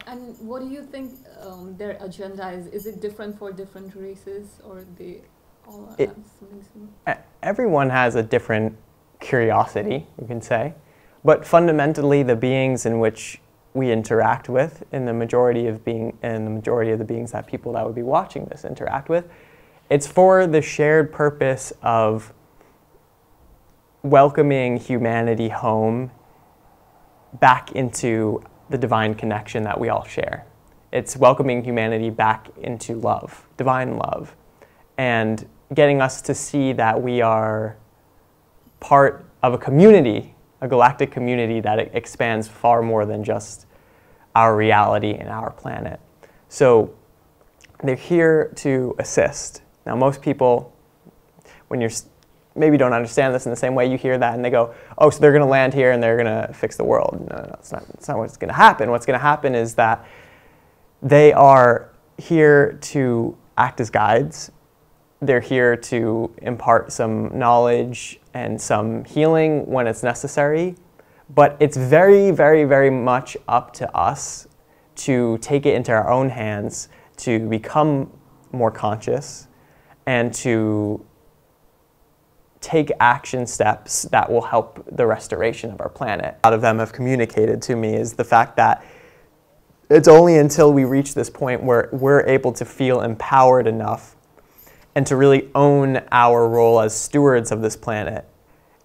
And what do you think their agenda is? Is it different for different races, or they all It, have something similar? everyone has a different curiosity, you can say, but fundamentally the beings in which we interact with, in the majority of the beings that people that would be watching this interact with, it's for the shared purpose of welcoming humanity home back into the divine connection that we all share. It's welcoming humanity back into love, divine love, and getting us to see that we are part of a community, a galactic community that expands far more than just our reality and our planet. So they're here to assist. Now, most people, when you're maybe don't understand this in the same way, you hear that and they go, oh, so they're going to land here and they're going to fix the world. No, that's not what's going to happen. What's going to happen is that they are here to act as guides. They're here to impart some knowledge and some healing when it's necessary. But it's very, very, very much up to us to take it into our own hands, to become more conscious, and to take action steps that will help the restoration of our planet. A lot of them have communicated to me is the fact that it's only until we reach this point where we're able to feel empowered enough and to really own our role as stewards of this planet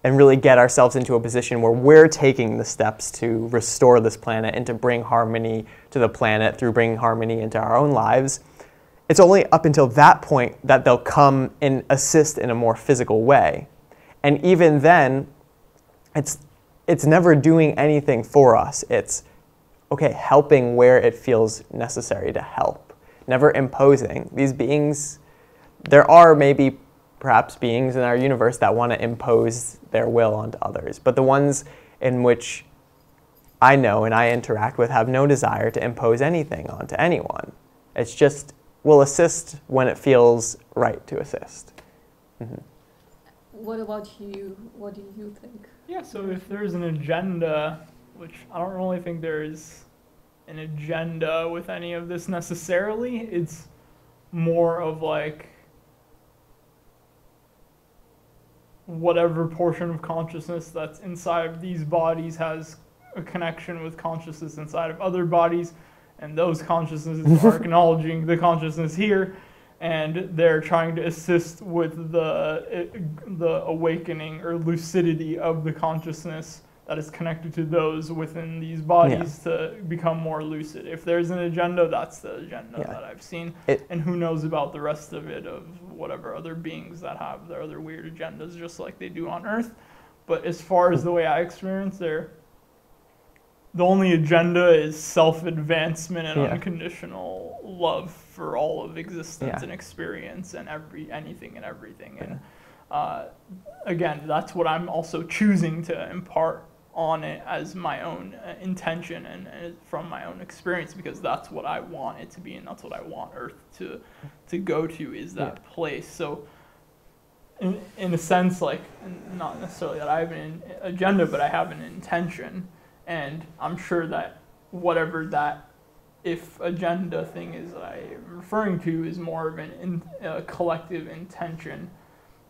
and really get ourselves into a position where we're taking the steps to restore this planet and to bring harmony to the planet through bringing harmony into our own lives. It's only up until that point that they'll come and assist in a more physical way. And even then, it's never doing anything for us. It's, okay, helping where it feels necessary to help, never imposing. These beings, there are maybe perhaps beings in our universe that want to impose their will onto others, but the ones in which I know and I interact with have no desire to impose anything onto anyone. It's just, we'll assist when it feels right to assist. Mm-hmm. What about you? What do you think? Yeah, so if there's an agenda, which I don't really think there's an agenda with any of this necessarily, it's more of like whatever portion of consciousness that's inside of these bodies has a connection with consciousness inside of other bodies, and those consciousnesses are acknowledging the consciousness here, and they're trying to assist with the awakening or lucidity of the consciousness that is connected to those within these bodies to become more lucid. If there's an agenda, that's the agenda that I've seen. And who knows about the rest of it, of whatever other beings that have their other weird agendas just like they do on Earth. But as far as the way I experience the only agenda is self-advancement and unconditional love for all of existence and experience and anything and everything. And again, that's what I'm also choosing to impart on it as my own intention and from my own experience, because that's what I want it to be, and that's what I want Earth to go to, is that place. So in a sense, like, not necessarily that I have an agenda, but I have an intention. And I'm sure that whatever that if agenda thing is that I'm referring to is more of a collective intention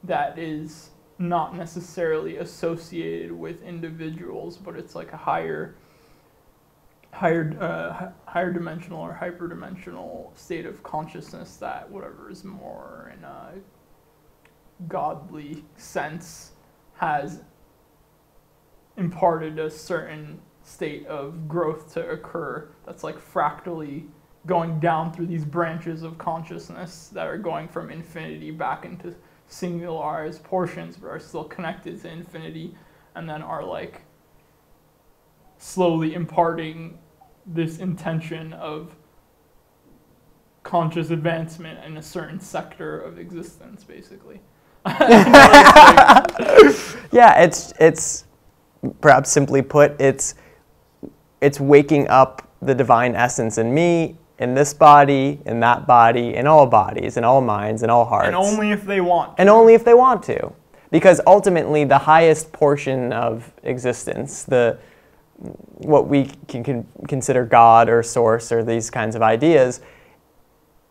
that is not necessarily associated with individuals, but it's like a higher dimensional or hyperdimensional state of consciousness that whatever is more in a godly sense has imparted a certain state of growth to occur that's like fractally going down through these branches of consciousness that are going from infinity back into singularized portions but are still connected to infinity, and then are like slowly imparting this intention of conscious advancement in a certain sector of existence, basically. Yeah, it's perhaps simply put, it's waking up the divine essence in me, in this body, in that body, in all bodies, in all minds, in all hearts. And only if they want to. And only if they want to. Because ultimately the highest portion of existence, the what we can consider God or source or these kinds of ideas,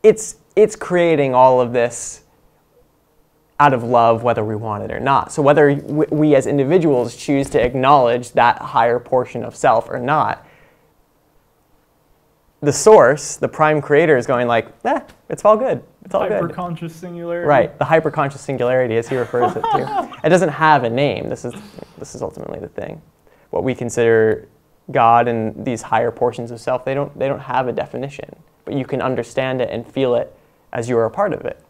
it's creating all of this out of love, whether we want it or not. So whether we as individuals choose to acknowledge that higher portion of self or not, the source, the prime creator, is going like, it's all good. It's all good. Hyperconscious singularity. Right, the hyperconscious singularity, as he refers it to. It doesn't have a name. This is ultimately the thing. What we consider God and these higher portions of self, they don't have a definition, but you can understand it and feel it as you are a part of it.